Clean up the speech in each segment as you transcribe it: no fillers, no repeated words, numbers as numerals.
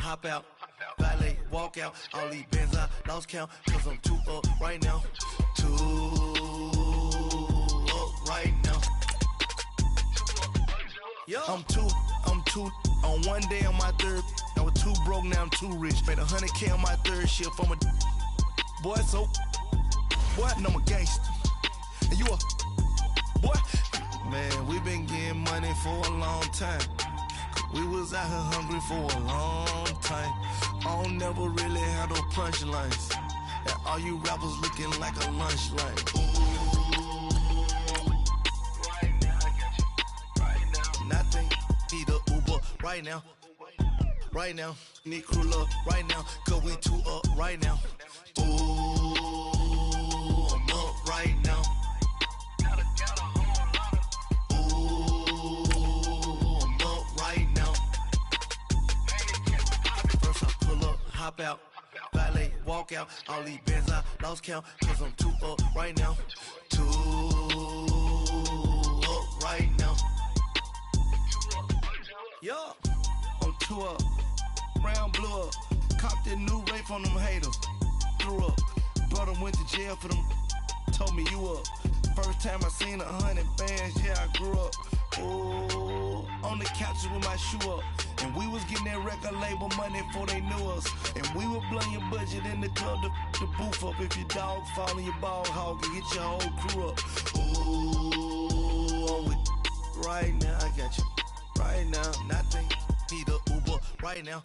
hop out, valet, walk out. All these bands I lost count, cause I'm too up right now. Too up right now. I'm too on one day on my third. I was too broke, now I'm too rich. Made 100K on my third shift. I'm a boy, so boy, and I'm a gangster. And you a boy. Man, we been getting money for a long time. We was out here hungry for a long time. I don't never really have no punchlines. And all you rappers looking like a lunch line. Right now, I got you. Right now. Nothing. Need a Uber right now. Right now. Need crew love right now. Cause we too up right now. Ooh, I'm up right now. Hop out, valet, walk out. All these bands I lost count, cause I'm too up right now. Too up right now. Yeah, I'm too up. Brown blew up. Copped that new rape from them haters. Threw up. Brother went to jail for them. Told me you up. First time I seen 100 bands, yeah, I grew up. Ooh, on the couches with my shoe up. And we was getting that record label money before they knew us. And we were blowing your budget in the club to boof up. If your dog fall in your ball hog and get your whole crew up. Ooh, I'm with right now, I got you. Right now, nothing. Need a Uber right now.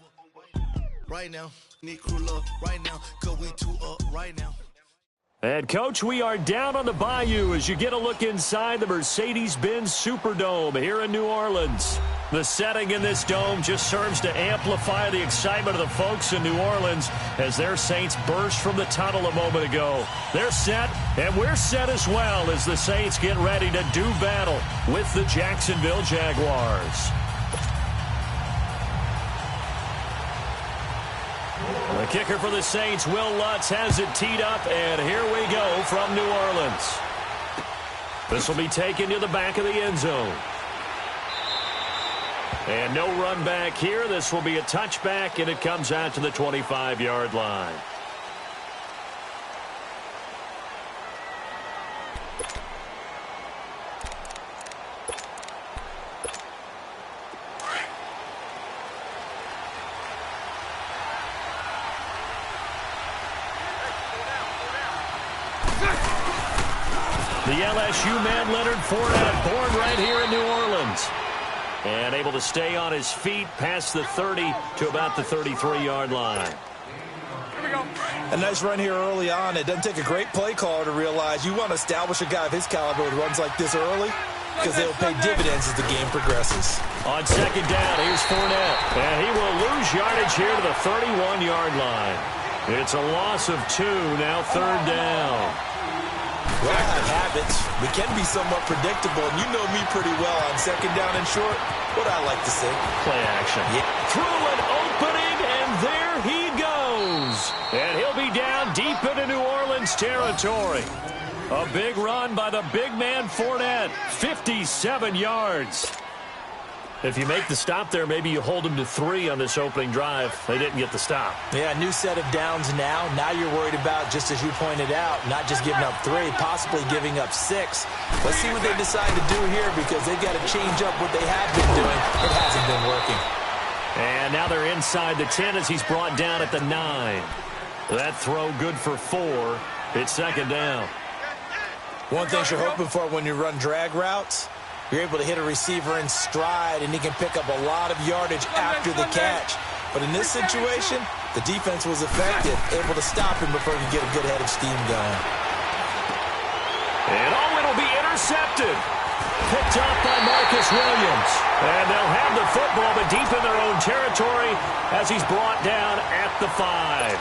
Right now, need crew love right now. Cause we too up right now. And, Coach, we are down on the bayou as you get a look inside the Mercedes-Benz Superdome here in New Orleans. The setting in this dome just serves to amplify the excitement of the folks in New Orleans as their Saints burst from the tunnel a moment ago. They're set, and we're set as well as the Saints get ready to do battle with the Jacksonville Jaguars. The kicker for the Saints, Will Lutz, has it teed up, and here we go from New Orleans. This will be taken to the back of the end zone. And no run back here. This will be a touchback, and it comes out to the 25-yard line. The LSU man, Leonard Fournette, born right here in New Orleans. And able to stay on his feet past the 30 to about the 33-yard line. Here we go. A nice run here early on. It doesn't take a great play caller to realize you want to establish a guy of his caliber with runs like this early because they'll pay dividends as the game progresses. On second down, here's Fournette. And he will lose yardage here to the 31-yard line. It's a loss of 2, now third down. Well, I have habits. We can be somewhat predictable, and you know me pretty well on second down and short. What I like to say. Play action. Yeah. Through an opening, and there he goes. And he'll be down deep into New Orleans territory. A big run by the big man Fournette. 57 yards. If you make the stop there, maybe you hold them to 3 on this opening drive. They didn't get the stop. Yeah, new set of downs now. Now you're worried about, just as you pointed out, not just giving up 3, possibly giving up 6. Let's see what they decide to do here because they've got to change up what they have been doing. It hasn't been working. And now they're inside the 10 as he's brought down at the 9. That throw good for 4. It's second down. One thing you're hoping for when you run drag routes, you're able to hit a receiver in stride, and he can pick up a lot of yardage after the catch. But in this situation, the defense was effective, able to stop him before he could get a good head of steam going. And it'll be intercepted. Picked up by Marcus Williams. And they'll have the football, but deep in their own territory as he's brought down at the 5.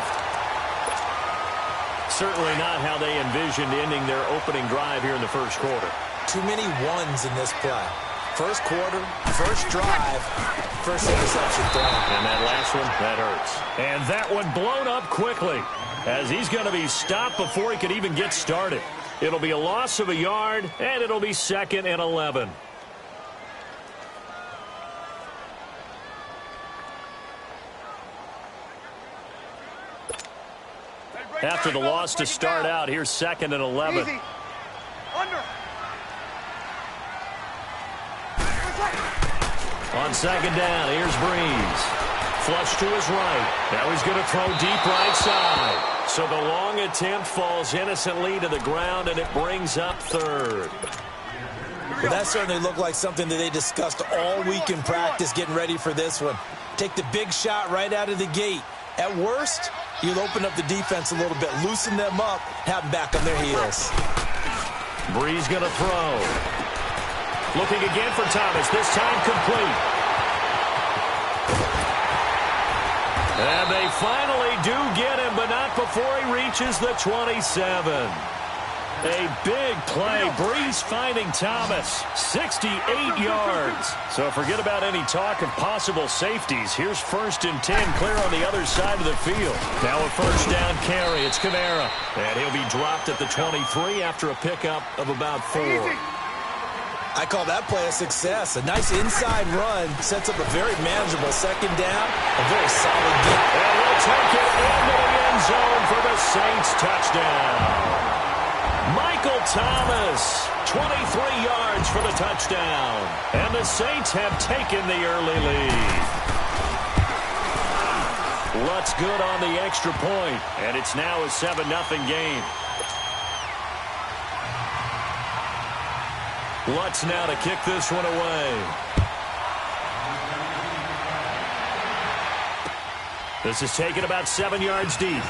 Certainly not how they envisioned ending their opening drive here in the first quarter. Too many ones in this play. First quarter, first drive, first interception thrown. And that last one, that hurts. And that one blown up quickly as he's going to be stopped before he could even get started. It'll be a loss of a yard, and it'll be second and 11. after the loss to start out. Here's 2nd and 11. Easy. Under. On 2nd down, here's Breeze. Flush to his right. Now he's going to throw deep right side. So the long attempt falls innocently to the ground, and it brings up 3rd. Well, that certainly looked like something that they discussed all week in practice getting ready for this one. Take the big shot right out of the gate. At worst, you'll open up the defense a little bit, loosen them up, have them back on their heels. Breeze going to throw. Looking again for Thomas, this time complete. And they finally do get him, but not before he reaches the 27. A big play. Breeze finding Thomas. 68 yards. So forget about any talk of possible safeties. Here's 1st and 10, clear on the other side of the field. Now a 1st down carry. It's Kamara. And he'll be dropped at the 23 after a pickup of about 4. I call that play a success. A nice inside run sets up a very manageable 2nd down. A very solid game. And we'll take it into the end zone for the Saints touchdown. Michael Thomas, 23 yards for the touchdown. And the Saints have taken the early lead. Lutz good on the extra point, and it's now a 7-0 game. Lutz now to kick this one away. This is taken about 7 yards deep.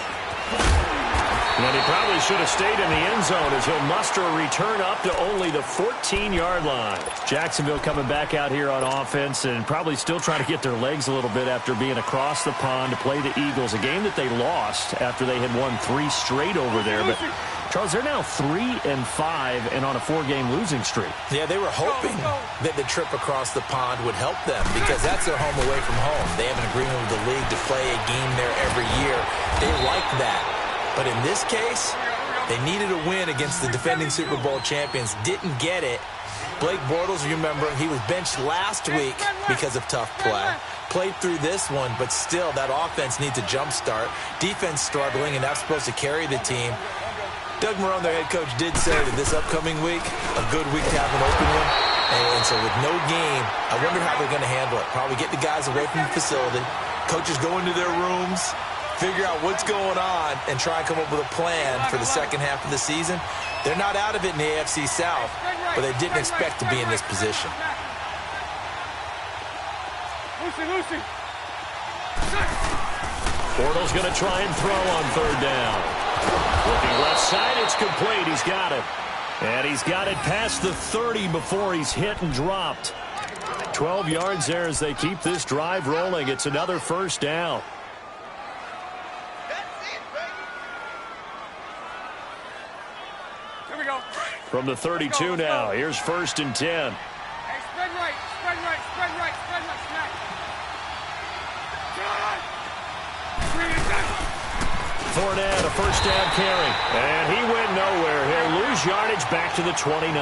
And he probably should have stayed in the end zone as he'll muster a return up to only the 14-yard line. Jacksonville coming back out here on offense and probably still trying to get their legs a little bit after being across the pond to play the Eagles, a game that they lost after they had won 3 straight over there. But, Charles, they're now 3-5 and on a 4-game losing streak. Yeah, they were hoping that the trip across the pond would help them because that's their home away from home. They have an agreement with the league to play a game there every year. They like that. But in this case, they needed a win against the defending Super Bowl champions. Didn't get it. Blake Bortles, you remember, he was benched last week because of tough play. Played through this one, but still, that offense needs a jump start. Defense struggling, and that's supposed to carry the team. Doug Marrone, their head coach, did say that this upcoming week, a good week to have an open one. And so with no game, I wonder how they're going to handle it. Probably get the guys away from the facility. Coaches go into their rooms, figure out what's going on, and try and come up with a plan for the second half of the season. They're not out of it in the AFC South, but they didn't expect to be in this position. Bortles going to try and throw on 3rd down. Looking left side, it's complete. He's got it. And he's got it past the 30 before he's hit and dropped. 12 yards there as they keep this drive rolling. It's another 1st down. Here we go. From the 32 now, here's 1st and 10. Hey, spread right, spread right, spread right, spread right, smack. Fournette, a 1st down carry. And he went nowhere here. Lose yardage back to the 29.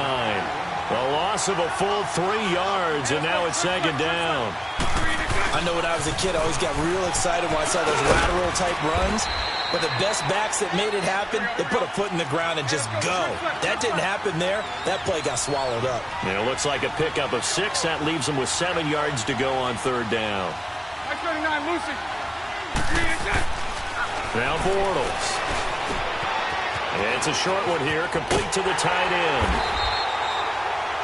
A loss of a full 3 yards, and now it's 2nd down. I know when I was a kid, I always got real excited when I saw those lateral-type runs. But the best backs that made it happen, they put a foot in the ground and just go. That didn't happen there. That play got swallowed up. And it looks like a pickup of 6. That leaves them with 7 yards to go on 3rd down. 39, Lucy. Now Bortles. It's a short one here, complete to the tight end.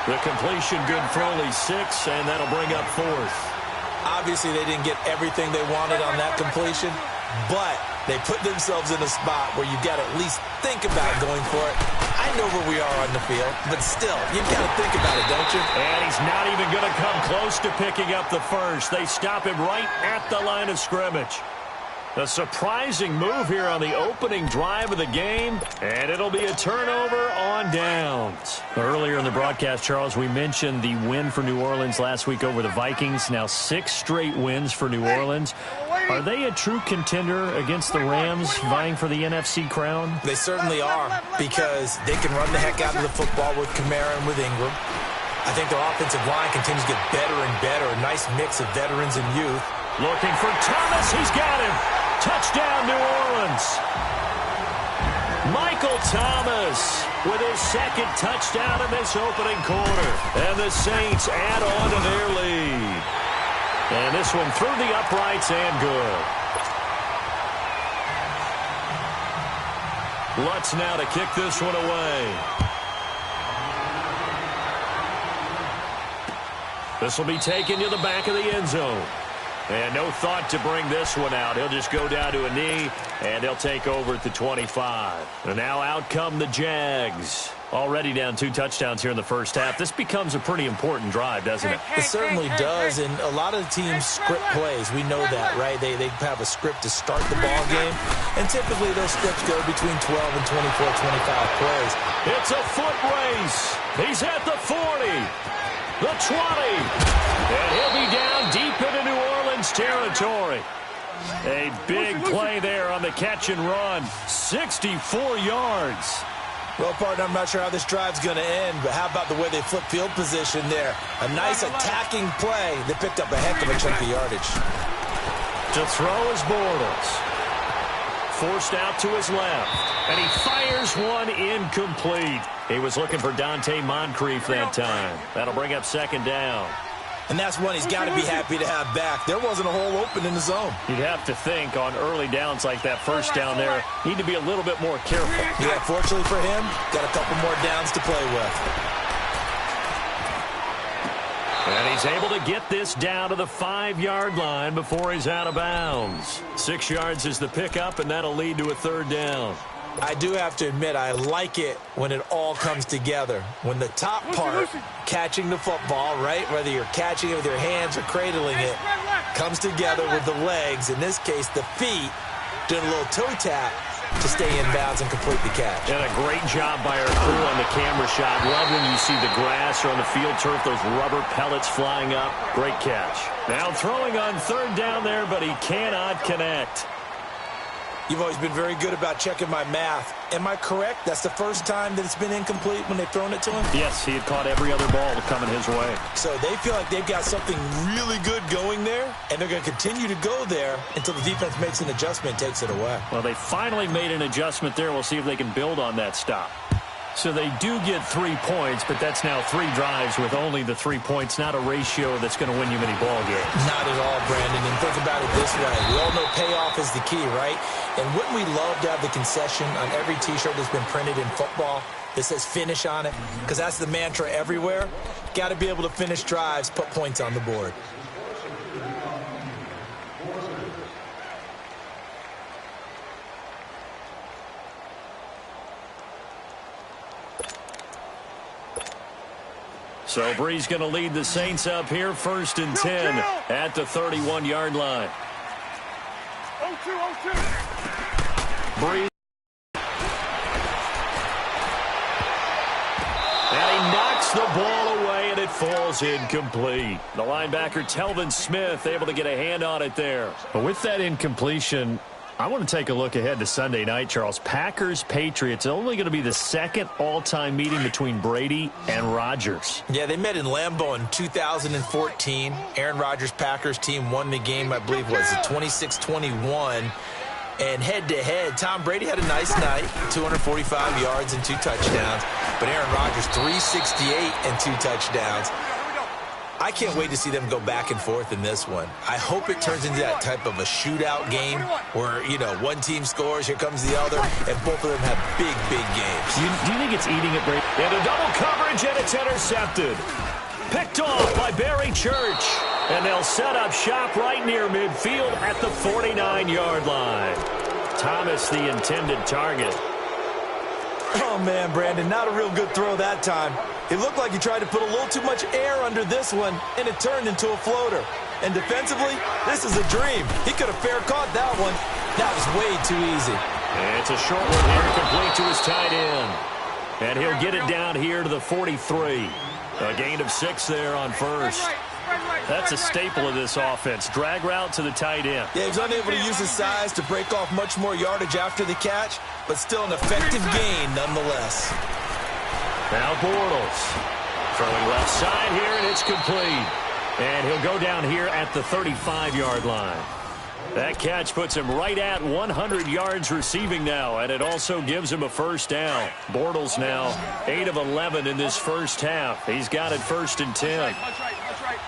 The completion good for only 6, and that'll bring up 4th. Obviously, they didn't get everything they wanted on that completion, but they put themselves in a spot where you've got to at least think about going for it. I know where we are on the field, but still, you've got to think about it, don't you? And he's not even going to come close to picking up the 1st. They stop him right at the line of scrimmage. A surprising move here on the opening drive of the game, and it'll be a turnover on downs. Earlier in the broadcast, Charles, we mentioned the win for New Orleans last week over the Vikings. Now 6 straight wins for New Orleans. Are they a true contender against the Rams vying for the NFC crown? They certainly are, because they can run the heck out of the football with Kamara and with Ingram. I think their offensive line continues to get better and better. A nice mix of veterans and youth. Looking for Thomas. He's got him. Touchdown, New Orleans. Michael Thomas with his second touchdown in this opening quarter. And the Saints add on to their lead. And this one through the uprights and good. Lutz now to kick this one away. This will be taken to the back of the end zone. And no thought to bring this one out. He'll just go down to a knee, and he'll take over at the 25. And now out come the Jags. Already down 2 touchdowns here in the first half. This becomes a pretty important drive, doesn't it? It certainly does, and a lot of the teams script plays. We know that, right? They have a script to start the ball game, and typically those scripts go between 12 and 24, 25 plays. It's a foot race. He's at the 40, the 20, and he'll be down deep into New Orleans territory. A big play there on the catch and run. 64 yards. Well, partner, I'm not sure how this drive's going to end, but how about the way they flip field position there? A nice attacking play. They picked up a heck of a chunk of yardage. To throw is Bortles. Forced out to his left. And he fires one incomplete. He was looking for Dante Moncrief that time. That'll bring up second down. And that's one he's got to be happy to have back. There wasn't a hole open in the zone. You'd have to think on early downs like that first down there, need to be a little bit more careful. Yeah, fortunately for him, got a couple more downs to play with. And he's able to get this down to the 5-yard line before he's out of bounds. 6 yards is the pickup, and that'll lead to a third down. I do have to admit, I like it when it all comes together. When the top part, catching the football, right, whether you're catching it with your hands or cradling it, comes together with the legs, in this case the feet, doing a little toe tap to stay in bounds and complete the catch. And a great job by our crew on the camera shot. Love when you see the grass or on the field turf, those rubber pellets flying up. Great catch. Now throwing on third down there, but he cannot connect. You've always been very good about checking my math. Am I correct? That's the first time that it's been incomplete when they've thrown it to him? Yes, he had caught every other ball coming his way. So they feel like they've got something really good going there, and they're going to continue to go there until the defense makes an adjustment and takes it away. Well, they finally made an adjustment there. We'll see if they can build on that stop. So they do get 3 points, but that's now 3 drives with only the 3 points, not a ratio that's going to win you many ball games. Not at all, Brandon. And think about it this way. We all know payoff is the key, right? And wouldn't we love to have the concession on every T-shirt that's been printed in football that says finish on it? Because that's the mantra everywhere. Got to be able to finish drives, put points on the board. So Bree's going to lead the Saints up here, 1st and 10 at the 31-yard line. 0-2. Bree. And he knocks the ball away, and it falls incomplete. The linebacker, Tljsr2live, able to get a hand on it there. But with that incompletion, I want to take a look ahead to Sunday night, Charles. Packers-Patriots, only going to be the second all-time meeting between Brady and Rodgers. Yeah, they met in Lambeau in 2014. Aaron Rodgers' Packers team won the game, I believe, was it 26-21. And head-to-head, Tom Brady had a nice night, 245 yards and 2 touchdowns. But Aaron Rodgers, 368 and 2 touchdowns. I can't wait to see them go back and forth in this one. I hope it turns into that type of a shootout game where, you know, one team scores, here comes the other, and both of them have big, big games. Do you think it's eating it, Brady? And a double coverage, and it's intercepted. Picked off by Barry Church. And they'll set up shop right near midfield at the 49-yard line. Thomas, the intended target. Oh, man, Brandon, not a real good throw that time. It looked like he tried to put a little too much air under this one, and it turned into a floater. And defensively, this is a dream. He could have fair caught that one. That was way too easy. And it's a short one here, complete to his tight end. And he'll get it down here to the 43. A gain of 6 there on first. That's a staple of this offense. Drag route to the tight end. Yeah, he's unable to use his size to break off much more yardage after the catch, but still an effective gain nonetheless. Now Bortles throwing left side here, and it's complete. And he'll go down here at the 35-yard line. That catch puts him right at 100 yards receiving now, and it also gives him a first down. Bortles now 8 of 11 in this first half. He's got it 1st and 10. That's right.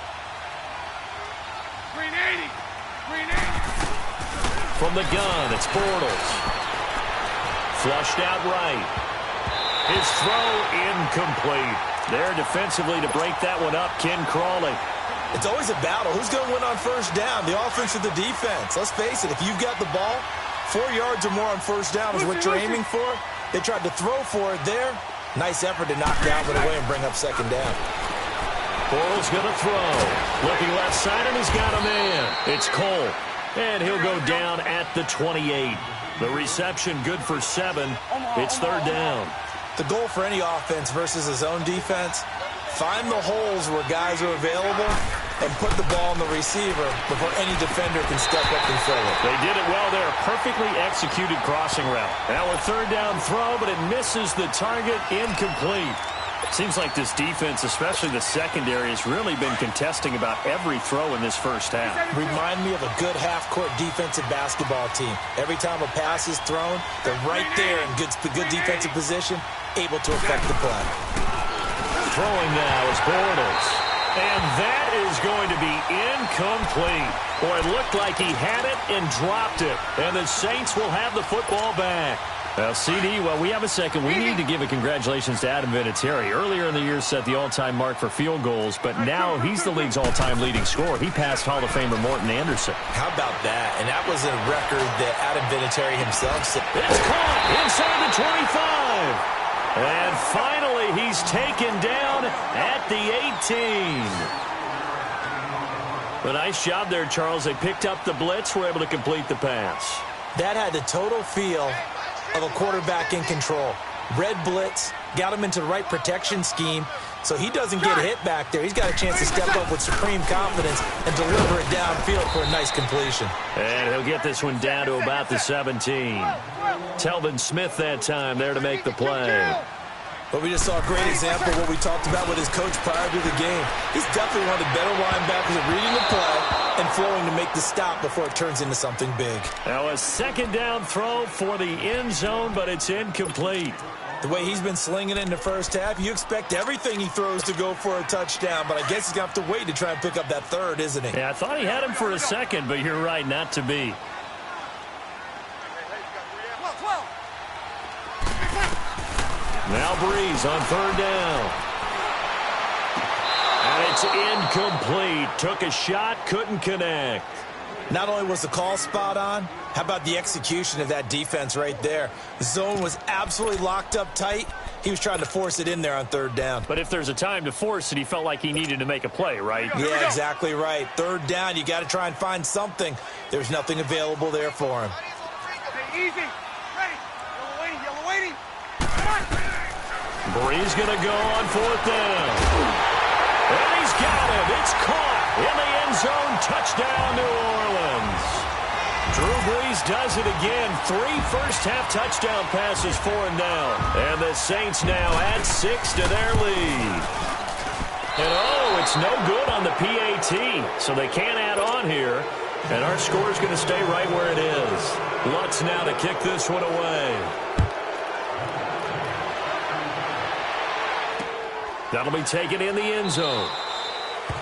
Green 80. Green 80. From the gun, it's Bortles. Flushed out right. His throw incomplete. There defensively to break that one up, Ken Crawley. It's always a battle. Who's going to win on first down, the offense or the defense? Let's face it, if you've got the ball, 4 yards or more on first down is what you're aiming for. They tried to throw for it there. Nice effort to knock Dalvin away and bring up second down. Bortles going to throw. Looking left side, and he's got a man. It's Cole, and he'll go down at the 28. The reception good for 7. It's 3rd down. The goal for any offense versus his own defense, find the holes where guys are available and put the ball on the receiver before any defender can step up and fill it. They did it well there. Perfectly executed crossing route. Now a 3rd down throw, but it misses the target. Incomplete. Seems like this defense, especially the secondary, has really been contesting about every throw in this first half. Remind me of a good half-court defensive basketball team. Every time a pass is thrown, they're right there in good defensive position, able to affect the play. Throwing now is Bortles. And that is going to be incomplete. Boy, it looked like he had it and dropped it. And the Saints will have the football back. Well, CD, well, we have a second. We need to give a congratulations to Adam Vinatieri. Earlier in the year set the all-time mark for field goals, but now he's the league's all-time leading scorer. He passed Hall of Famer Morton Anderson. How about that? And that was a record that Adam Vinatieri himself set. It's caught inside the 25. And finally, he's taken down at the 18. A nice job there, Charles. They picked up the blitz, were able to complete the pass. That had the total feel of a quarterback in control. Red blitz, got him into the right protection scheme, so he doesn't get hit back there. He's got a chance to step up with supreme confidence and deliver it downfield for a nice completion. And he'll get this one down to about the 17. Telvin Smith that time there to make the play. But we just saw a great example of what we talked about with his coach prior to the game. He's definitely one of the better linebackers at reading the play and flowing to make the stop before it turns into something big. Now a 2nd down throw for the end zone, but it's incomplete. The way he's been slinging it in the first half, you expect everything he throws to go for a touchdown, but I guess he's going to have to wait to try and pick up that 3rd, isn't he? Yeah, I thought he had him for a second, but you're right, not to be. Now Breeze on 3rd down. And it's incomplete. Took a shot, couldn't connect. Not only was the call spot on, how about the execution of that defense right there? The zone was absolutely locked up tight. He was trying to force it in there on 3rd down. But if there's a time to force it, he felt like he needed to make a play, right? Yeah, exactly right. 3rd down, you got to try and find something. There's nothing available there for him. Stay easy. Ready. Yellow waiting. Breeze going to go on 4th down. And he's got it. It's caught in the end zone. Touchdown, New Orleans. Drew Brees does it again. 3 first-half touchdown passes for him now. And the Saints now add 6 to their lead. And, oh, it's no good on the PAT, so they can't add on here. And our score is going to stay right where it is. Lutz now to kick this one away. That'll be taken in the end zone.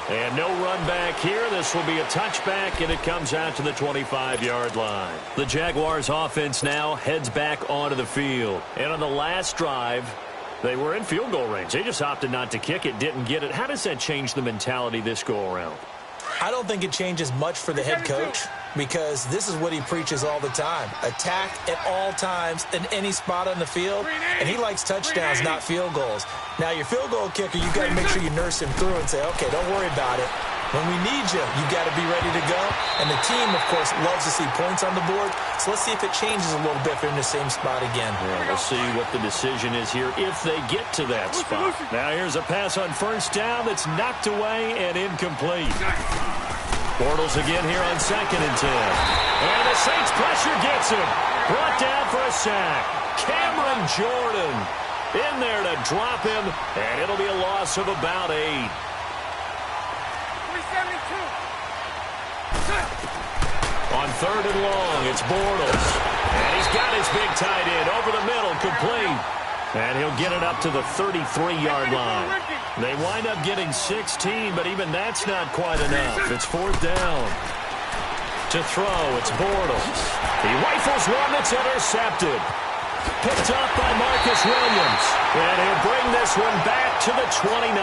And no run back here. This will be a touchback, and it comes out to the 25-yard line. The Jaguars offense now heads back onto the field. And on the last drive, they were in field goal range. They just opted not to kick it, didn't get it. How does that change the mentality this go-around? I don't think it changes much for the head coach because this is what he preaches all the time. Attack at all times in any spot on the field, and he likes touchdowns, not field goals. Now, your field goal kicker, you've got to make sure you nurse him through and say, okay, don't worry about it. When we need you, you've got to be ready to go. And the team, of course, loves to see points on the board. So let's see if it changes a little bit if they're in the same spot again. Yeah, we'll see what the decision is here if they get to that spot. Now here's a pass on 1st down that's knocked away and incomplete. Bortles again here on 2nd and 10. And the Saints pressure gets him. Brought down for a sack. Cameron Jordan in there to drop him, and it'll be a loss of about 8. On 3rd and long, it's Bortles. And he's got his big tight end over the middle, complete. And he'll get it up to the 33-yard line. They wind up getting 16, but even that's not quite enough. It's 4th down. To throw, it's Bortles. He rifles one that's intercepted. Picked up by Marcus Williams. And he'll bring this one back to the 29.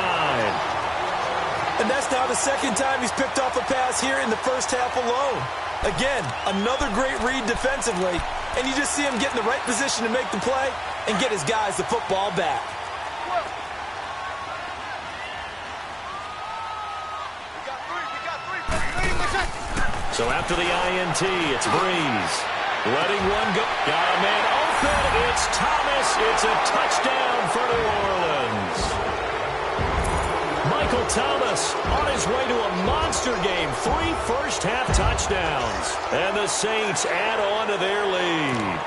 And that's now the second time he's picked off a pass here in the first half alone. Again, another great read defensively. And you just see him get in the right position to make the play and get his guys the football back. So after the INT, it's Breeze. Letting one go. Got a man open. It's Thomas. It's a touchdown for New Orleans. Michael Thomas on his way to a monster game. 3 first-half touchdowns. And the Saints add on to their lead.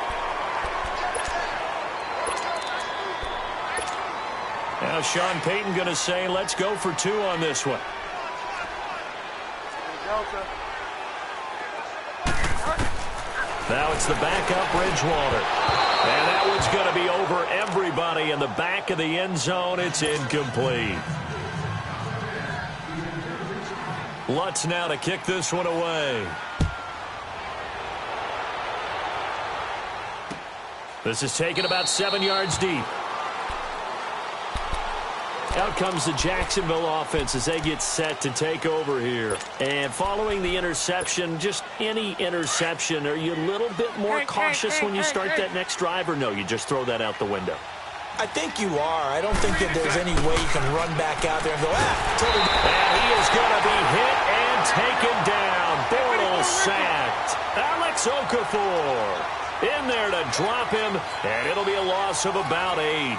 Now Sean Payton going to say, let's go for 2 on this one. Now it's the backup Bridgewater. And that one's going to be over everybody in the back of the end zone. It's incomplete. Lutz now to kick this one away. This is taken about 7 yards deep. Out comes the Jacksonville offense as they get set to take over here. And following the interception, just any interception, are you a little bit more cautious when you start that next drive, or no, you just throw that out the window? I think you are. I don't think that there's any way you can run back out there and go, totally. And he is going to be hit and taken down. Bortles sacked. Alex Okafor in there to drop him, and it'll be a loss of about 8.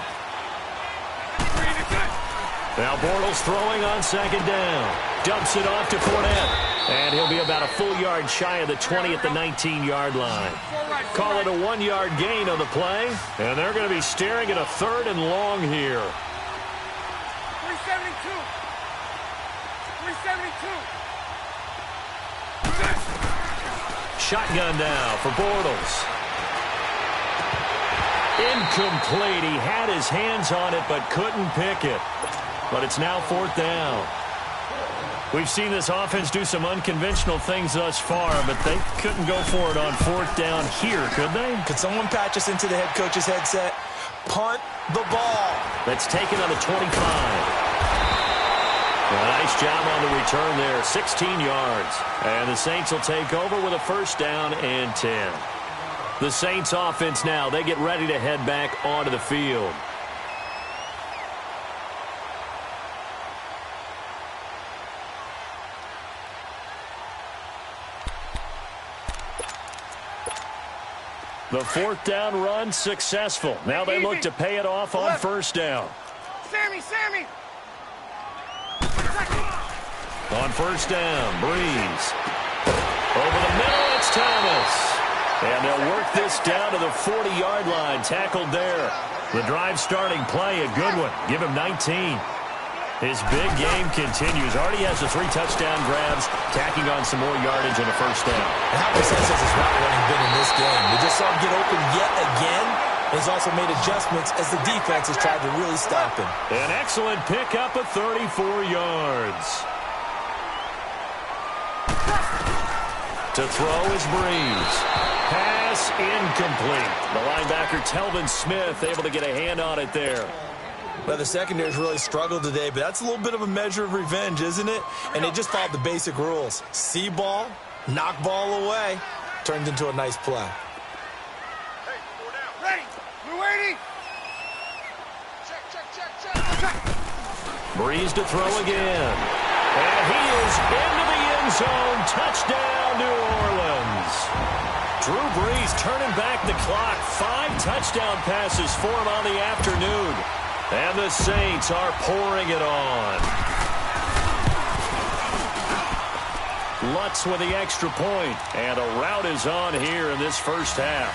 Now Bortles throwing on 2nd down. Dumps it off to Fournette. And he'll be about a full yard shy of the 20 at the 19-yard line. Call it a 1-yard gain on the play. And they're going to be staring at a 3rd and long here. 372. 372. Shotgun now for Bortles. Incomplete. He had his hands on it but couldn't pick it. But it's now 4th down. We've seen this offense do some unconventional things thus far, but they couldn't go for it on 4th down here, could they? Could someone patch us into the head coach's headset? Punt the ball. That's taken on the 25. Nice job on the return there, 16 yards. And the Saints will take over with a 1st down and 10. The Saints offense now, they get ready to head back onto the field. The 4th down run successful. Now they look to pay it off on 1st down. Sammy! On 1st down, Breeze. Over the middle, it's Thomas. And they'll work this down to the 40-yard line. Tackled there. The drive starting play, a good one. Give him 19. His big game continues. Already has the 3 touchdown grabs, tacking on some more yardage and a 1st down. And how successful has his route running been in this game? We just saw him get open yet again. And he's also made adjustments as the defense has tried to really stop him. An excellent pickup of 34 yards. To throw is Breeze. Pass incomplete. The linebacker, Telvin Smith, able to get a hand on it there. Well, the secondary's really struggled today, but that's a little bit of a measure of revenge, isn't it? And they just followed the basic rules. See ball, knock ball away. Turned into a nice play. Hey, 4 down. Ready. We're waiting. Check. Breeze to throw again. And he is into the end zone. Touchdown, New Orleans. Drew Brees turning back the clock. 5 touchdown passes for him on the afternoon. And the Saints are pouring it on. Lutz with the extra point. And a rout is on here in this first half.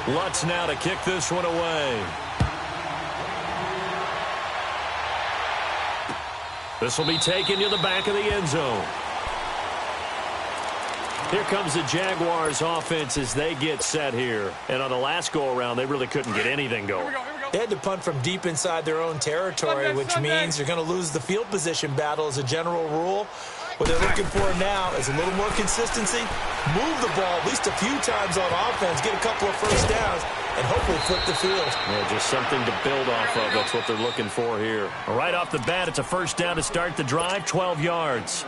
Lutz now to kick this one away. This will be taken to the back of the end zone. Here comes the Jaguars offense as they get set here. And on the last go-around, they really couldn't get anything going. They had to punt from deep inside their own territory, which means you're going to lose the field position battle as a general rule. What they're looking for now is a little more consistency, move the ball at least a few times on offense, get a couple of first downs, and hopefully flip the field. Yeah, just something to build off of. That's what they're looking for here. Right off the bat, it's a first down to start the drive, 12 yards.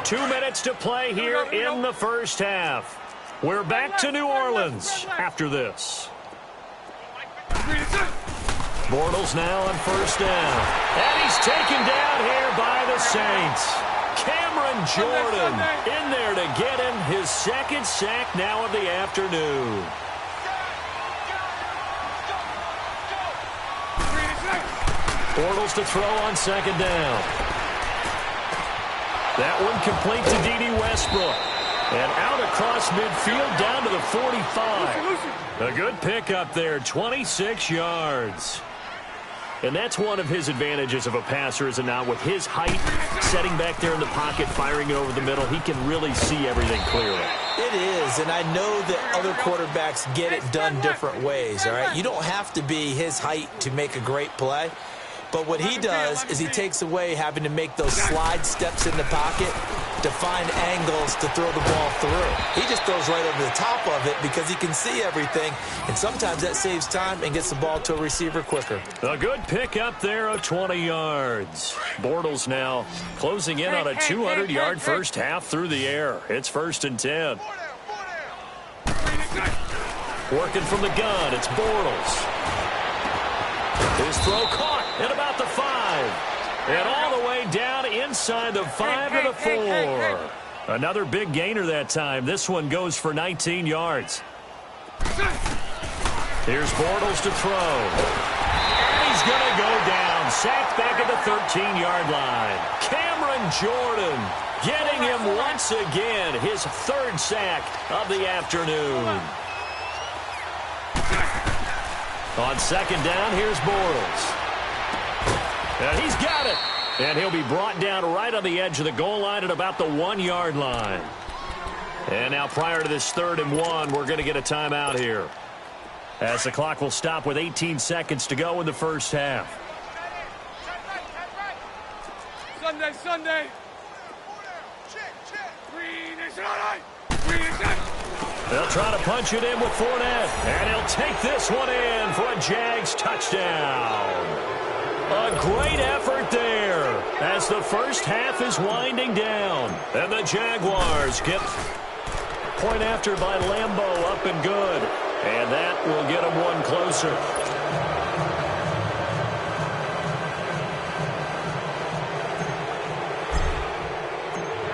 2 minutes to play here in the first half. We're back to New Orleans after this. Bortles now on first down. And he's taken down here by the Saints. Cameron Jordan in there to get him his second sack now of the afternoon. Bortles to throw on second down. That one complete to D.D. Westbrook. And out across midfield down to the 45. A good pickup there, 26 yards. And that's one of his advantages of a passer, is it not? With his height, setting back there in the pocket, firing it over the middle, he can really see everything clearly. It is, and I know that other quarterbacks get it done different ways, all right? You don't have to be his height to make a great play. But what he does is he takes away having to make those slide steps in the pocket to find angles to throw the ball through. He just throws right over the top of it because he can see everything, and sometimes that saves time and gets the ball to a receiver quicker. A good pick up there of 20 yards. Bortles now closing in on a 200-yard first half through the air. It's first and 10. Working from the gun, it's Bortles. His throw caught at about the 5. And all the way down inside the 5 to the 4. Another big gainer that time. This one goes for 19 yards. Here's Bortles to throw. And he's going to go down. Sacked back at the 13-yard line. Cameron Jordan getting him once again. His third sack of the afternoon. On second down, here's Bortles. And he's got it. And he'll be brought down right on the edge of the goal line at about the 1-yard line. And now prior to this 3rd and 1, we're going to get a timeout here, as the clock will stop with 18 seconds to go in the first half. Sunday. They'll try to punch it in with Fournette. And he'll take this one in for a Jags touchdown. A great effort there as the first half is winding down. And the Jaguars get point after by Lambeau up and good. And that will get them one closer.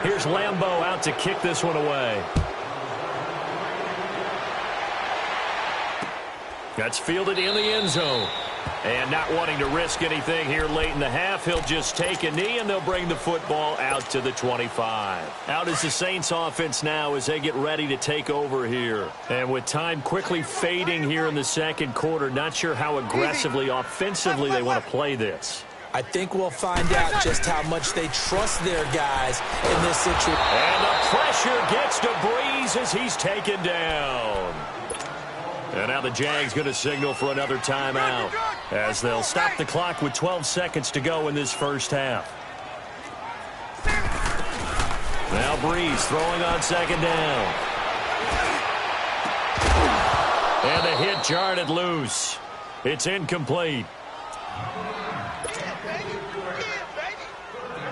Here's Lambeau out to kick this one away. That's fielded in the end zone. And not wanting to risk anything here late in the half, he'll just take a knee, and they'll bring the football out to the 25. Out is the Saints offense now as they get ready to take over here. And with time quickly fading here in the second quarter, not sure how aggressively, offensively they want to play this. I think we'll find out just how much they trust their guys in this situation. And the pressure gets to Breeze as he's taken down. And now the Jags going to signal for another timeout as they'll stop the clock with 12 seconds to go in this first half. Now Breeze throwing on second down. And the hit jarred it loose. It's incomplete.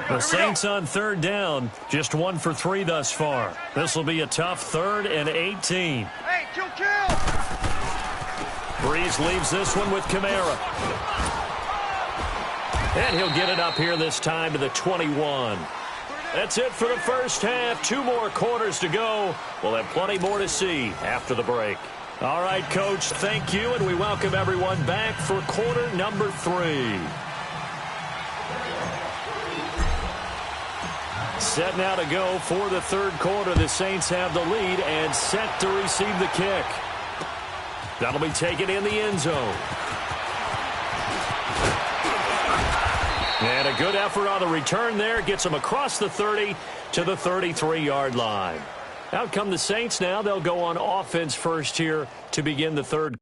The Saints on third down, just 1 for 3 thus far. This will be a tough 3rd and 18. Hey, kill! Breeze leaves this one with Kamara. And he'll get it up here this time to the 21. That's it for the first half. 2 more quarters to go. We'll have plenty more to see after the break. All right, Coach, thank you, and we welcome everyone back for quarter number 3. Set now to go for the 3rd quarter. The Saints have the lead and set to receive the kick. That'll be taken in the end zone. And a good effort on the return there. Gets them across the 30 to the 33-yard line. Out come the Saints now. They'll go on offense first here to begin the third.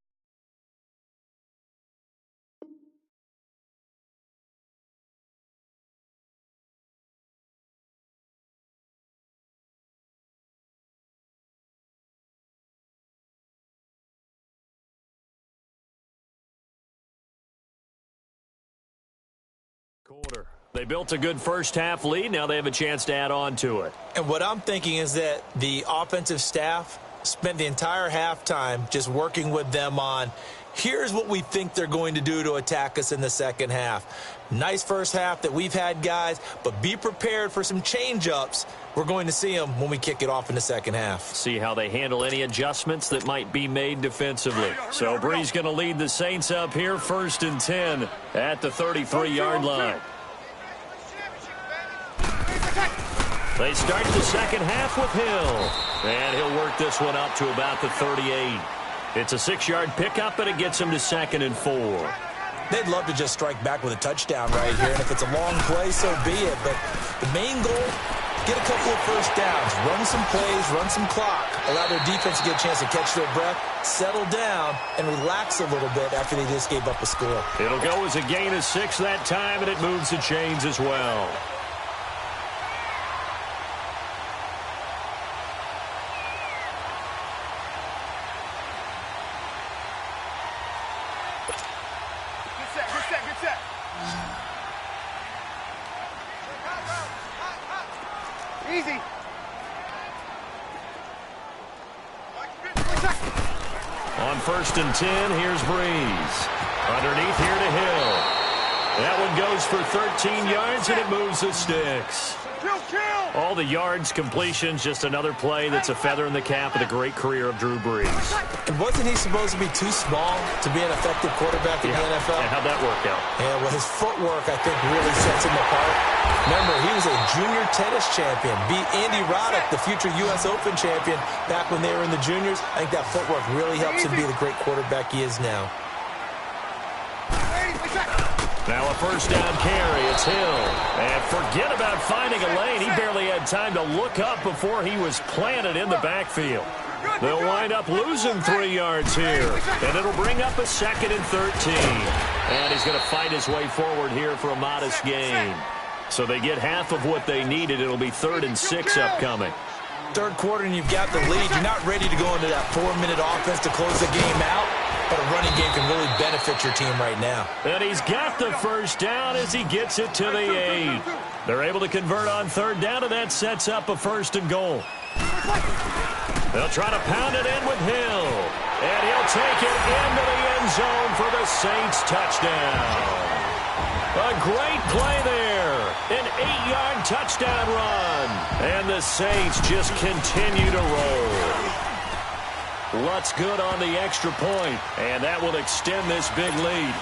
Quarter. They built a good first-half lead. Now they have a chance to add on to it. And what I'm thinking is that the offensive staff spent the entire halftime just working with them on, here's what we think they're going to do to attack us in the second half. Nice first half that we've had, guys, but be prepared for some change-ups. We're going to see them when we kick it off in the second half. See how they handle any adjustments that might be made defensively. So Bree's going to lead the Saints up here, 1st and 10 at the 33-yard line. They start the second half with Hill. And he'll work this one up to about the 38. It's a 6-yard pickup, and it gets him to 2nd and 4. They'd love to just strike back with a touchdown right here. And if it's a long play, so be it. But the main goal, get a couple of first downs, run some plays, run some clock, allow their defense to get a chance to catch their breath, settle down, and relax a little bit after they just gave up a score. It'll go as a gain of 6 that time, and it moves the chains as well. Easy. On 1st and 10, here's Breeze. Underneath here to Hill. That one goes for 13 yards, and it moves the sticks. All the yards, completions, just another play that's a feather in the cap of the great career of Drew Brees. And wasn't he supposed to be too small to be an effective quarterback in the NFL? Yeah, how'd that work out? Yeah, well, his footwork, I think, really sets him apart. Remember, he was a junior tennis champion, beat Andy Roddick, the future U.S. Open champion, back when they were in the juniors. I think that footwork really helps him be the great quarterback he is now. Now a first down carry. It's Hill. And forget about finding a lane. He barely had time to look up before he was planted in the backfield. They'll wind up losing 3 yards here. And it'll bring up a 2nd and 13. And he's going to fight his way forward here for a modest gain. So they get half of what they needed. It'll be 3rd and 6 upcoming. Third quarter and you've got the lead. You're not ready to go into that 4-minute offense to close the game out. But a running game can really benefit your team right now. And he's got the first down as he gets it to the 8. They're able to convert on 3rd down, and that sets up a 1st and goal. They'll try to pound it in with Hill. And he'll take it into the end zone for the Saints touchdown. A great play there. An 8-yard touchdown run. And the Saints just continue to roll. Lutz good on the extra point, and that will extend this big lead.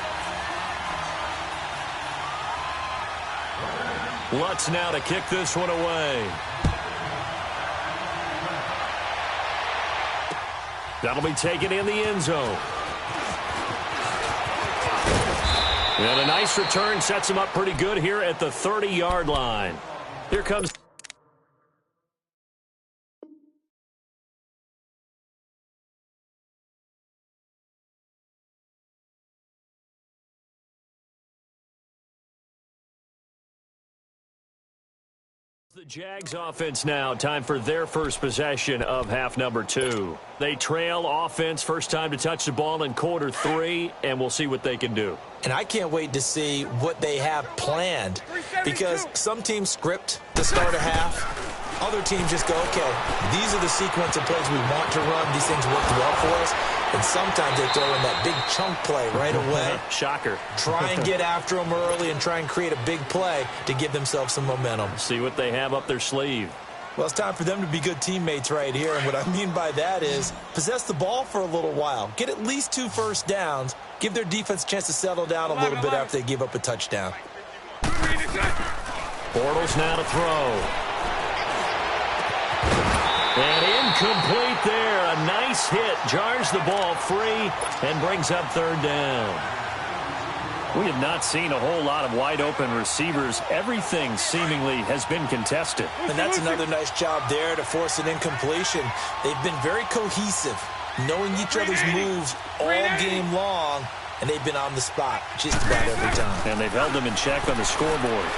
Lutz now to kick this one away. That'll be taken in the end zone. And a nice return sets him up pretty good here at the 30-yard line. Here comes the Jags offense now. Time for their first possession of half number 2. They trail offense, first time to touch the ball in quarter 3, and we'll see what they can do. And I can't wait to see what they have planned, because some teams script to start a half. Other teams just go, okay, these are the sequence of plays we want to run. These things worked well for us. And sometimes they throw in that big chunk play right away. Shocker. Try and get after them early and try and create a big play to give themselves some momentum. See what they have up their sleeve. Well, it's time for them to be good teammates right here. And what I mean by that is possess the ball for a little while. Get at least 2 first downs. Give their defense a chance to settle down a little bit after they give up a touchdown. Bortles now to throw. And incomplete there. A nice hit. Jars the ball free and brings up 3rd down. We have not seen a whole lot of wide-open receivers. Everything seemingly has been contested. And that's another nice job there to force an incompletion. They've been very cohesive, knowing each other's moves all game long, and they've been on the spot just about every time. And they've held them in check on the scoreboard.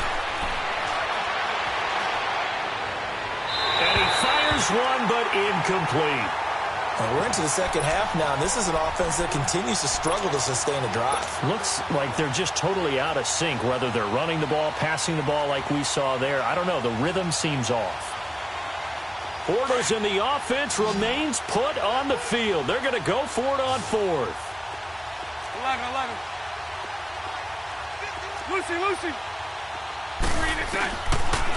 And he fires one, but incomplete. And we're into the second half now, and this is an offense that continues to struggle to sustain a drive. Looks like they're just totally out of sync, whether they're running the ball, passing the ball like we saw there. I don't know. The rhythm seems off. Bortles in the offense remains put on the field. They're going to go for it on fourth. 11. Lucy. 3 and a 10.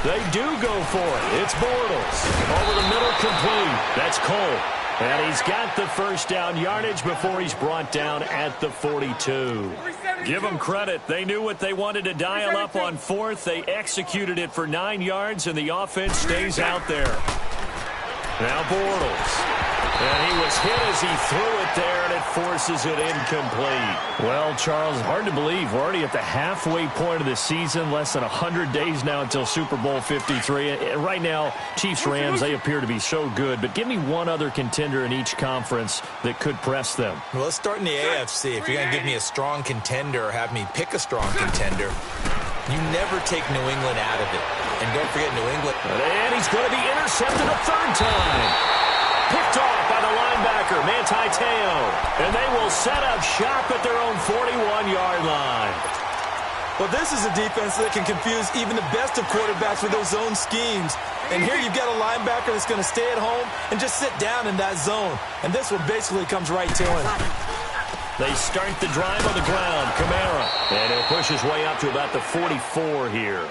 They do go for it. It's Bortles. Over the middle, complete. That's Cole. And he's got the first down yardage before he's brought down at the 42. Give them credit. They knew what they wanted to dial up on fourth. They executed it for 9 yards, and the offense stays out there. Now Bortles. And he was hit as he threw it there, and it forces it incomplete. Well, Charles, hard to believe. We're already at the halfway point of the season, less than 100 days now until Super Bowl 53. Right now, Chiefs-Rams, they appear to be so good. But give me one other contender in each conference that could press them. Well, let's start in the AFC. If you're going to give me a strong contender or have me pick a strong contender, you never take New England out of it. And don't forget New England. And he's going to be intercepted a third time. Picked off by the linebacker, Manti Te'o. And they will set up shop at their own 41-yard line. Well, this is a defense that can confuse even the best of quarterbacks with their zone schemes. And here you've got a linebacker that's going to stay at home and just sit down in that zone. And this one basically comes right to him. They start the drive on the ground. Kamara. And he'll push his way up to about the 44 here.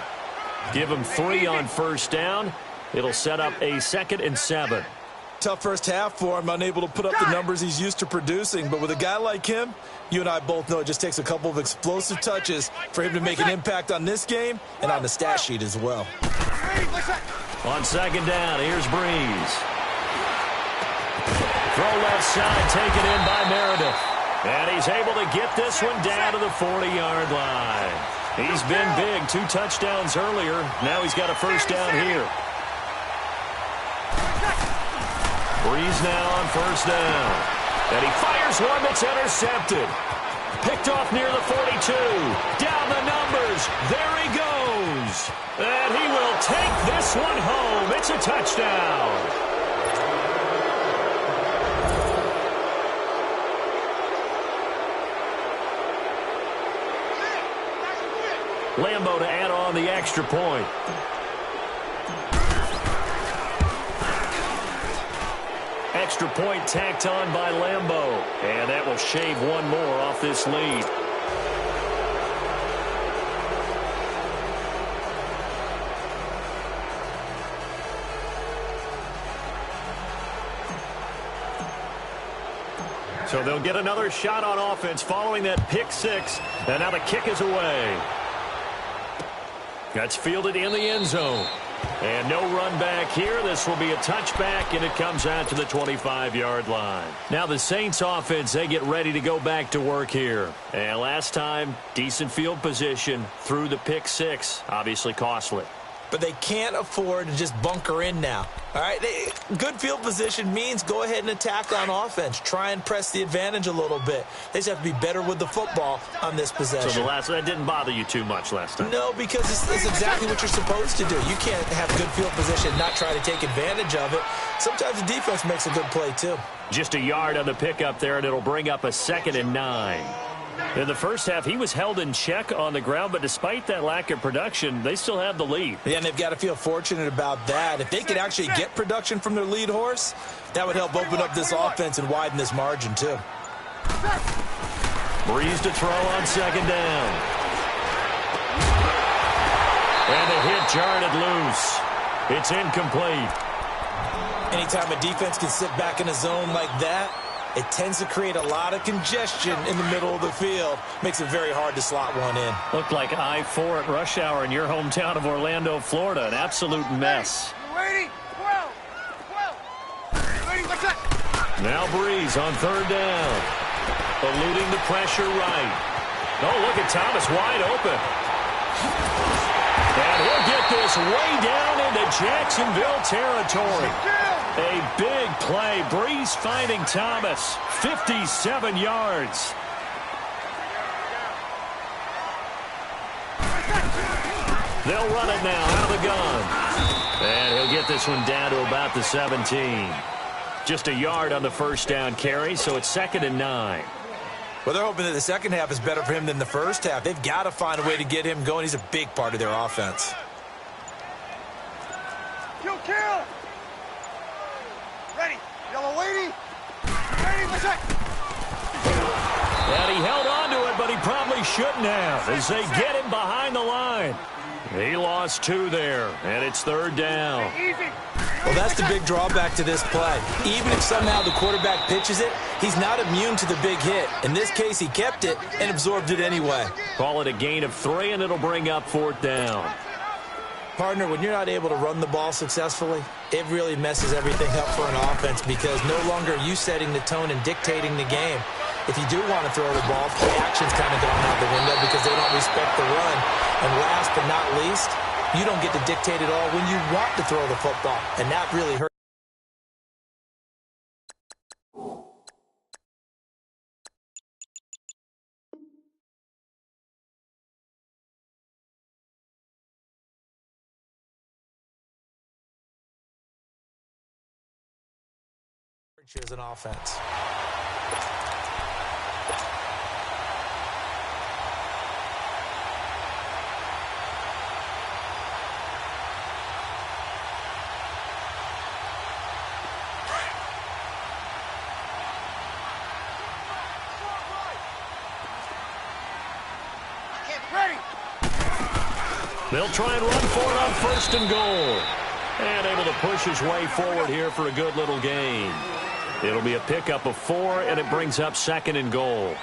Give him 3 on first down. It'll set up a 2nd and 7. Tough first half for him, unable to put up the numbers he's used to producing. But with a guy like him, you and I both know it just takes a couple of explosive touches for him to make an impact on this game and on the stat sheet as well. On second down, here's Breeze. Throw left side, taken in by Meredith. And he's able to get this one down to the 40-yard line. He's been big, 2 touchdowns earlier. Now he's got a first down here. Breeze now on first down. And he fires one that's intercepted. Picked off near the 42. Down the numbers. There he goes. And he will take this one home. It's a touchdown. Lambo to add on the extra point. Extra point tacked on by Lambo. And that will shave one more off this lead. So they'll get another shot on offense following that pick 6. And now the kick is away. That's fielded in the end zone. And no run back here. This will be a touchback, and it comes out to the 25-yard line. Now the Saints offense, they get ready to go back to work here. And last time, decent field position through the pick 6. Obviously costly. But they can't afford to just bunker in now. All right, good field position means go ahead and attack on offense. Try and press the advantage a little bit. They just have to be better with the football on this possession. So that didn't bother you too much last time? No, because it's exactly what you're supposed to do. You can't have good field position and not try to take advantage of it. Sometimes the defense makes a good play, too. Just a yard on the pickup there, and it'll bring up a 2nd and 9. In the first half, he was held in check on the ground, but despite that lack of production, they still have the lead. Yeah, and they've got to feel fortunate about that. If they could actually get production from their lead horse, that would help open up this offense and widen this margin, too. Breeze to throw on 2nd down. And the hit jarred it loose. It's incomplete. Anytime a defense can sit back in a zone like that, it tends to create a lot of congestion in the middle of the field. Makes it very hard to slot one in. Looked like I-4 at rush hour in your hometown of Orlando, Florida. An absolute mess. Ready? 12. Ready, what's that? Now Breeze on 3rd down. Eluding the pressure right. Oh, look at Thomas wide open. And he'll get this way down into Jacksonville territory. A big play. Breeze finding Thomas. 57 yards. They'll run it now out of the gun. And he'll get this one down to about the 17. Just a yard on the first down carry, so it's 2nd and 9. Well, they're hoping that the second half is better for him than the first half. They've got to find a way to get him going. He's a big part of their offense. Kill! Ready. Yellow lady. Ready, let's check. And he held on to it, but he probably shouldn't have as they get him behind the line. He lost 2 there, and it's 3rd down. Easy. Well, that's the big drawback to this play. Even if somehow the quarterback pitches it, he's not immune to the big hit. In this case, he kept it and absorbed it anyway. Call it a gain of 3, and it'll bring up 4th down. Partner, when you're not able to run the ball successfully, it really messes everything up for an offense because no longer are you setting the tone and dictating the game. If you do want to throw the ball, play action's kind of gone out the window because they don't respect the run. And last but not least, you don't get to dictate it all when you want to throw the football. And that really hurts. As an offense. Ready. They'll try and run for it on 1st and goal. And able to push his way forward here for a good little gain. It'll be a pickup of 4, and it brings up 2nd and goal.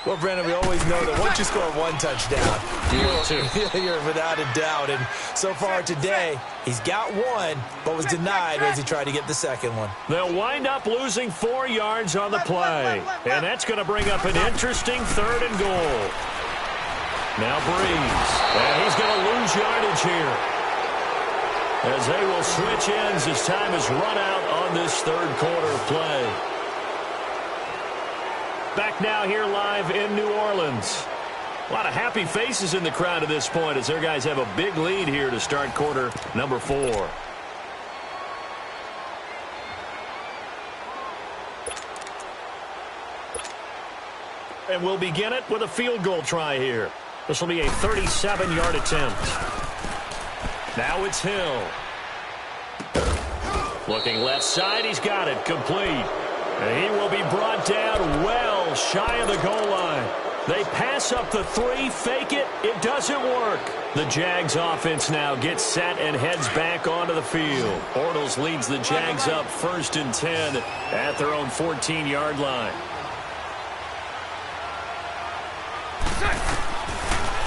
Well, Brandon, we always know that once you score 1 touchdown, you're without a doubt. And so far today, he's got 1, but was denied as he tried to get the second one. They'll wind up losing 4 yards on the play. And that's going to bring up an interesting 3rd and goal. Now Breeze. And he's going to lose yardage here, as they will switch ends as time is run out on this 3rd quarter play. Back now here live in New Orleans. A lot of happy faces in the crowd at this point as their guys have a big lead here to start quarter number 4. And we'll begin it with a field goal try here. This will be a 37-yard attempt. Now it's Hill. Looking left side, he's got it, complete. And he will be brought down well shy of the goal line. They pass up the 3, fake it, it doesn't work. The Jags offense now gets set and heads back onto the field. Bortles leads the Jags up 1st and 10 at their own 14-yard line.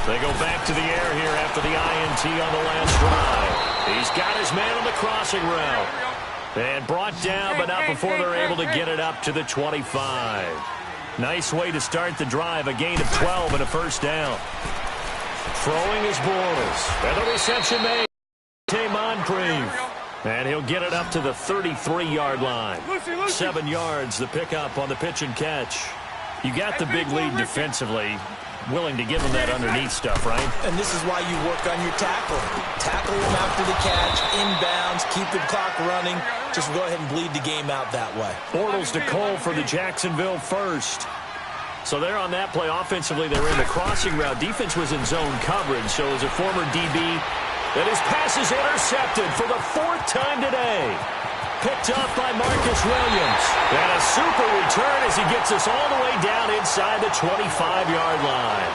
They go back to the air here after the INT on the last drive. He's got his man on the crossing route. And brought down, but not before they're able to get it up to the 25. Nice way to start the drive. A gain of 12 and a 1st down. Throwing is Bortles. And the reception made. Moncrief. And he'll get it up to the 33-yard line. 7 yards, the pickup on the pitch and catch. You got the big lead defensively. Willing to give him that underneath stuff, right? And this is why you work on your tackling. Tackle him after the catch, inbounds, keep the clock running. Just go ahead and bleed the game out that way. Bortles to Cole for the Jacksonville first. So they're on that play. Offensively, they were in the crossing route. Defense was in zone coverage. So as a former DB, that his pass is intercepted for the 4th time today. Picked off by Marcus Williams. And a super return as he gets us all the way down inside the 25-yard line.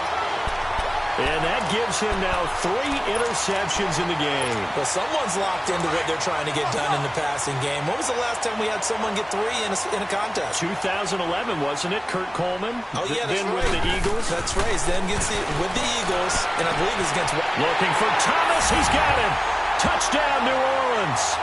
And that gives him now 3 interceptions in the game. Well, someone's locked into what they're trying to get done in the passing game. When was the last time we had someone get 3 in a contest? 2011, wasn't it? Kurt Coleman. Oh, yeah, that's then right. with the Eagles. That's right. Then gets it with the Eagles, and I believe it's against... Looking for Thomas. He's got him. Touchdown, New Orleans.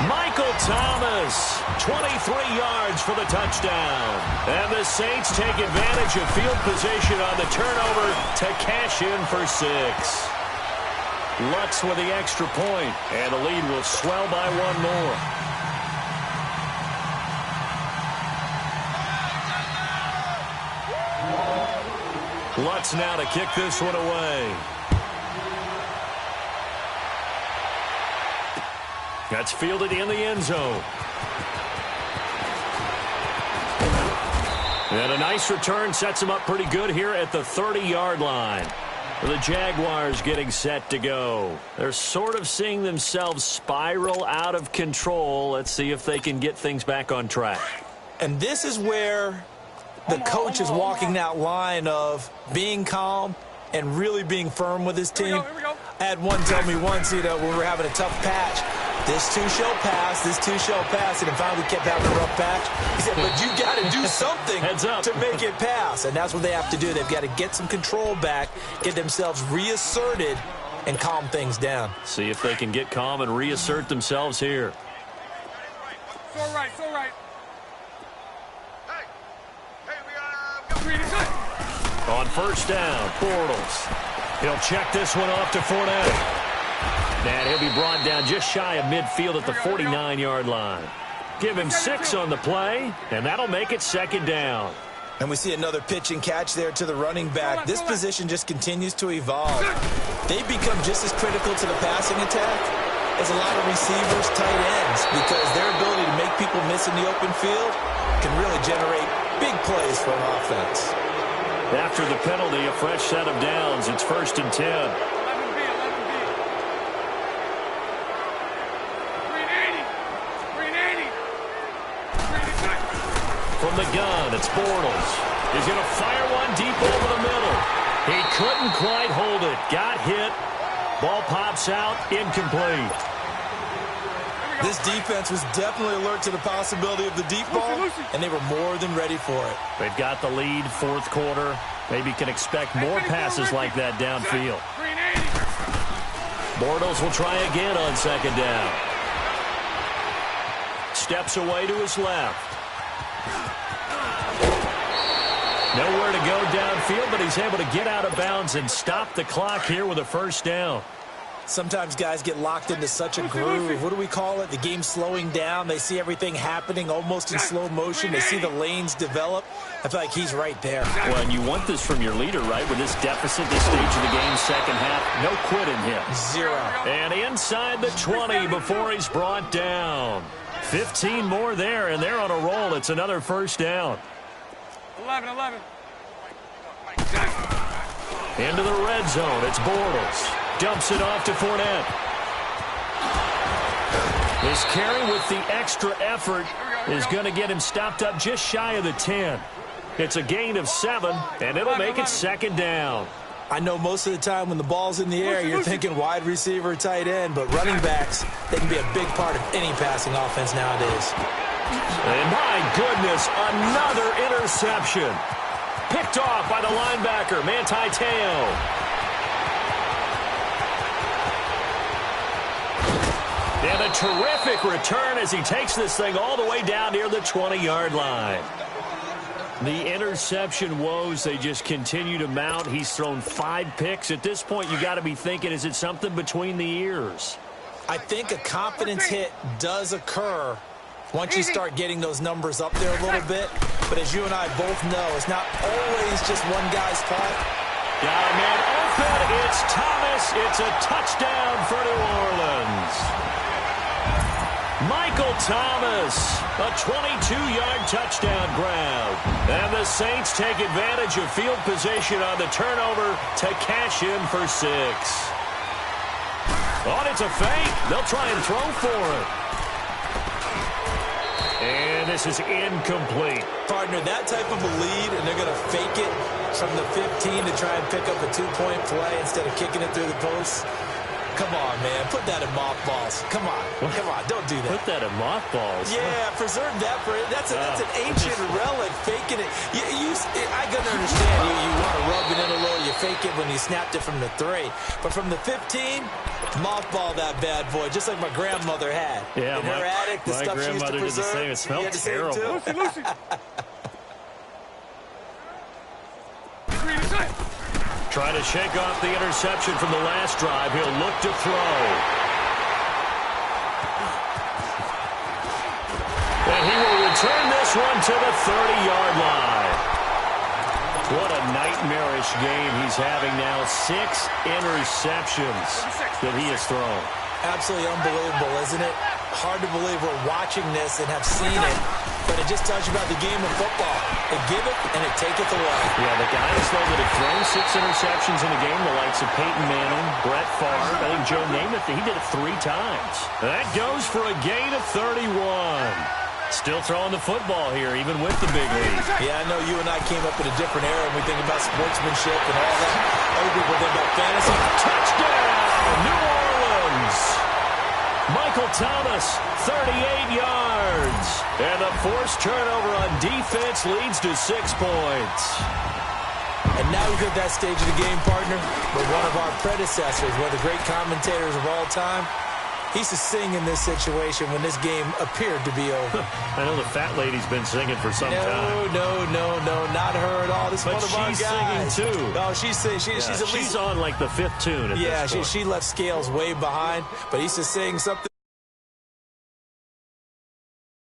Michael Thomas, 23 yards for the touchdown. And the Saints take advantage of field position on the turnover to cash in for 6. Lutz with the extra point, and the lead will swell by 1 more. Lutz now to kick this one away. That's fielded in the end zone. And a nice return sets him up pretty good here at the 30-yard line. The Jaguars getting set to go. They're sort of seeing themselves spiral out of control. Let's see if they can get things back on track. And this is where the coach is walking that line of being calm and really being firm with his team. Here we go. I had one tell me once, when we were having a tough patch, this two shall pass, this two shall pass, and then finally we kept having a rough patch. He said, but you got to do something to make it pass, and that's what they have to do. They've got to get some control back, get themselves reasserted, and calm things down. See if they can get calm and reassert themselves here. So right, so right. Green is good. On first down, Bortles. He'll check this one off to Fournette. And he'll be brought down just shy of midfield at the 49-yard line. Give him 6 on the play, and that'll make it second down. And we see another pitch and catch there to the running back. This position just continues to evolve. They become just as critical to the passing attack as a lot of receivers, tight ends, because their ability to make people miss in the open field can really generate big plays for an offense. After the penalty, a fresh set of downs. It's 1st and 10. 11B, 11B. Green 80. Green 80. Green is good. From the gun, it's Bortles. He's going to fire one deep over the middle. He couldn't quite hold it. Got hit. Ball pops out. Incomplete. This defense was definitely alert to the possibility of the deep ball, and they were more than ready for it. They've got the lead, 4th quarter. Maybe can expect more passes like that downfield. Green 80. Bortles will try again on 2nd down. Steps away to his left. Nowhere to go downfield, but he's able to get out of bounds and stop the clock here with a 1st down. Sometimes guys get locked into such a groove. What do we call it? The game slowing down. They see everything happening almost in slow motion. They see the lanes develop. I feel like he's right there. Well, and you want this from your leader, right? With this deficit, this stage of the game, second half, no quitting him. 0. And inside the 20 before he's brought down. 15 more there, and they're on a roll. It's another 1st down. 11. Into the red zone. It's Bortles. Dumps it off to Fournette. This carry with the extra effort is going to get him stopped up just shy of the 10. It's a gain of 7, and it'll make it 2nd down. I know most of the time when the ball's in the air, you're thinking wide receiver, tight end, but running backs, they can be a big part of any passing offense nowadays. And my goodness, another interception. Picked off by the linebacker, Manti Te'o. And a terrific return as he takes this thing all the way down near the 20-yard line. The interception woes, they just continue to mount. He's thrown 5 picks. At this point, you got to be thinking, is it something between the ears? I think a confidence hit does occur once you start getting those numbers up there a little bit. But as you and I both know, it's not always just one guy's fault. Got a man open. It's Thomas. It's a touchdown for New Orleans. Michael Thomas, a 22-yard touchdown grab. And the Saints take advantage of field position on the turnover to cash in for 6. Oh, it's a fake. They'll try and throw for it. And this is incomplete. Partner, that type of a lead, and they're going to fake it from the 15 to try and pick up a 2-point play instead of kicking it through the post. come on, man. Put that in mothballs. Come on. Come on. Don't do that. Put that in mothballs. Yeah, preserve that for it. That's an ancient relic. Faking it. I can understand. You want to rub it in a little. You fake it when you snapped it from the 3. But from the 15, mothball that bad boy, just like my grandmother had. Yeah, in her attic, the stuff she used to preserve. Did the same. It smelled terrible. Lucy. Trying to shake off the interception from the last drive. He'll look to throw. And he will return this one to the 30-yard line. What a nightmarish game he's having now. 6 interceptions that he has thrown. Absolutely unbelievable, isn't it? Hard to believe we're watching this and have seen it, but it just tells you about the game of football. It giveth and it taketh away. Yeah, the guys, though, that have thrown 6 interceptions in a game, the likes of Peyton Manning, Brett Favre, I think Joe Namath, he did it 3 times. That goes for a gain of 31. Still throwing the football here, even with the big lead. Yeah, I know you and I came up in a different era, and we think about sportsmanship and all that. Other people think about fantasy. Touchdown, New Orleans! Michael Thomas, 38 yards. And the forced turnover on defense leads to 6 points. And now we've hit that stage of the game, partner, where one of our predecessors, one of the great commentators of all time, he used to sing in this situation when this game appeared to be over. I know the fat lady's been singing for some time. No, not her at all. This is one of our guys. But she's singing, too. Oh, she's singing. She's at least on, like, the 5th tune at this point. She left Scales way behind, but he used to sing something.